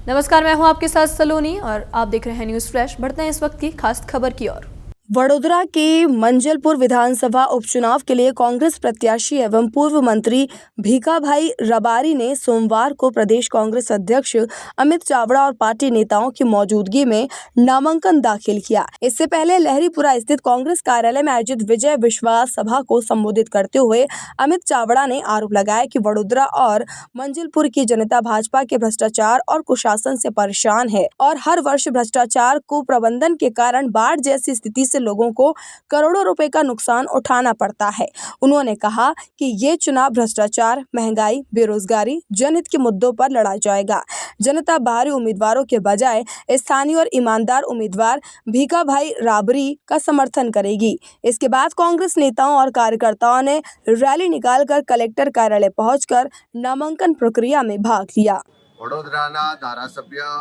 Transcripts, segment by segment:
नमस्कार, मैं हूं आपके साथ सलोनी और आप देख रहे हैं न्यूज़ फ्लैश। बढ़ते हैं इस वक्त की खास खबर की ओर। वडोदरा के मंजलपुर विधानसभा उपचुनाव के लिए कांग्रेस प्रत्याशी एवं पूर्व मंत्री भीखाभाई रबारी ने सोमवार को प्रदेश कांग्रेस अध्यक्ष अमित चावड़ा और पार्टी नेताओं की मौजूदगी में नामांकन दाखिल किया। इससे पहले लहरीपुरा स्थित कांग्रेस कार्यालय में आयोजित विजय विश्वास सभा को संबोधित करते हुए अमित चावड़ा ने आरोप लगाया कि वडोदरा और मंजलपुर की जनता भाजपा के भ्रष्टाचार और कुशासन से परेशान है और हर वर्ष भ्रष्टाचार को प्रबंधन के कारण बाढ़ जैसी स्थिति से लोगों को करोड़ों रुपए का नुकसान उठाना पड़ता है। उन्होंने कहा कि ये चुनाव भ्रष्टाचार, महंगाई, बेरोजगारी, जनहित के मुद्दों पर लड़ा जाएगा। जनता बाहरी उम्मीदवारों के बजाय स्थानीय और ईमानदार उम्मीदवार भीखाभाई राबरी का समर्थन करेगी। इसके बाद कांग्रेस नेताओं और कार्यकर्ताओं ने रैली निकालकर कलेक्टर कार्यालय पहुंचकर नामांकन प्रक्रिया में भाग लिया। વડોદરાના ધારાસભ્ય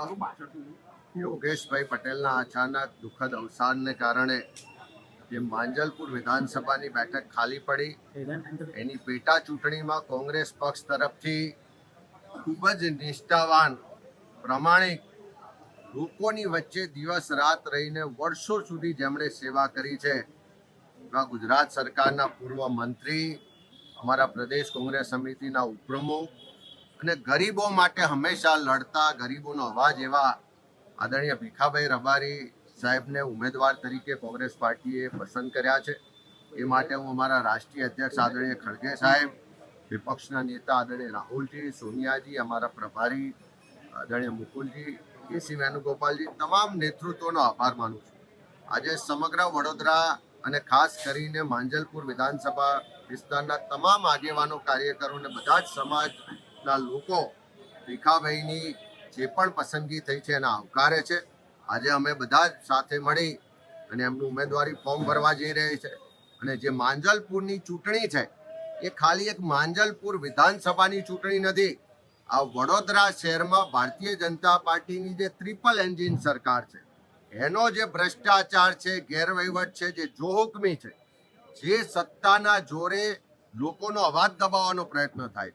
યોગેશભાઈ પટેલના અચાનક દુઃખદ અવસાનને કારણે જે માંજલપુર વિધાનસભાની બેઠક ખાલી પડી એની પેટા ચૂંટણીમાં કોંગ્રેસ પક્ષ તરફથી ખૂબ જ નિષ્ઠાવાન પ્રમાણિક લોકોની વચ્ચે દિવસ રાત રહીને વર્ષો સુધી જેમણે સેવા કરી છે એવા ગુજરાત સરકારના પૂર્વ મંત્રી, અમારા પ્રદેશ કોંગ્રેસ સમિતિના ઉપપ્રમુખ અને ગરીબો માટે હંમેશા લડતા ગરીબોનો અવાજ એવા આદરણીય ભીખાભાઈ રબારી સાહેબને ઉમેદવાર તરીકે કોંગ્રેસ પાર્ટીએ પસંદ કર્યા છે। એ માટે હું અમારા રાષ્ટ્રીય અધ્યક્ષ આદરણીય ખડગે સાહેબ, વિપક્ષના નેતા આદરણીય રાહુલજી, સોનિયાજી, અમારા પ્રભારી આદરણીય મુકુલજી, કેસી વેણુગોપાલજી, તમામ નેતૃત્વનો આભાર માનું છું। આજે સમગ્ર વડોદરા અને ખાસ કરીને માંજલપુર વિધાનસભા વિસ્તારના તમામ આગેવાનો, કાર્યકરો અને બધા જ સમાજના લોકો ભીખાભાઈની જે પણ પસંદગી થઈ છે એના આવકારે છે। આજે અમે બધા જ સાથે મળી અને એમનું ઉમેદવારી ફોર્મ ભરવા જઈ રહ્યા છે અને જે માંજલપુરની ચૂંટણી છે એ ખાલી એક માંજલપુર વિધાનસભાની ચૂંટણી નથી। આ વડોદરા શહેરમાં ભારતીય જનતા પાર્ટીની જે ટ્રિપલ એન્જિન સરકાર છે એનો જે ભ્રષ્ટાચાર છે, ગેરવહીવટ છે, જે જોહુકમી છે, જે સત્તાના જોરે લોકોનો અવાજ દબાવવાનો પ્રયત્ન થાય,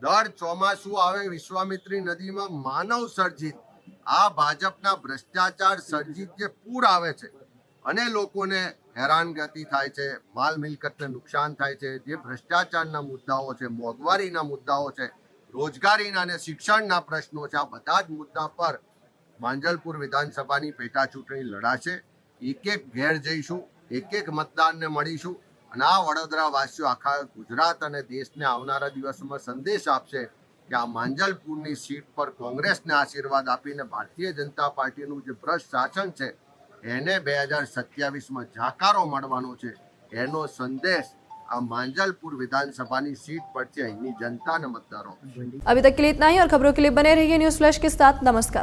દર ચોમાસું આવે વિશ્વામિત્રી નદીમાં માનવ સર્જિત આ ભાજપના ભ્રષ્ટાચાર સર્જિત જે પૂર આવે છે અને લોકોને હેરાનગતિ થાય છે, માલ મિલકતને નુકસાન થાય છે, જે ભ્રષ્ટાચારના મુદ્દાઓ છે, મોંઘવારીના મુદ્દાઓ છે, રોજગારીના અને શિક્ષણના પ્રશ્નો છે, આ બધા જ મુદ્દા પર માંજલપુર વિધાનસભાની પેટા ચૂંટણી લડાશે। એક એક ઘેર જઈશું, એક એક મતદારને મળીશું અને આ વડોદરા વાસીઓ આખા ગુજરાત અને દેશને આવનારા દિવસોમાં સંદેશ આપશે કે આ માંજલપુરની સીટ પર કોંગ્રેસને આશીર્વાદ આપીને ભારતીય જનતા પાર્ટીનું જે ભ્રષ્ટ શાસન છે એને 2027માં જાકારો મળવાનો છે। એનો સંદેશ આ માંજલपुर विधानसभा सीट पर से અહીંની जनता ने मतदारों। अभी तक के लिए इतना ही और खबरों के लिए बने रहिए न्यूज़ फ्लैश के साथ। नमस्कार।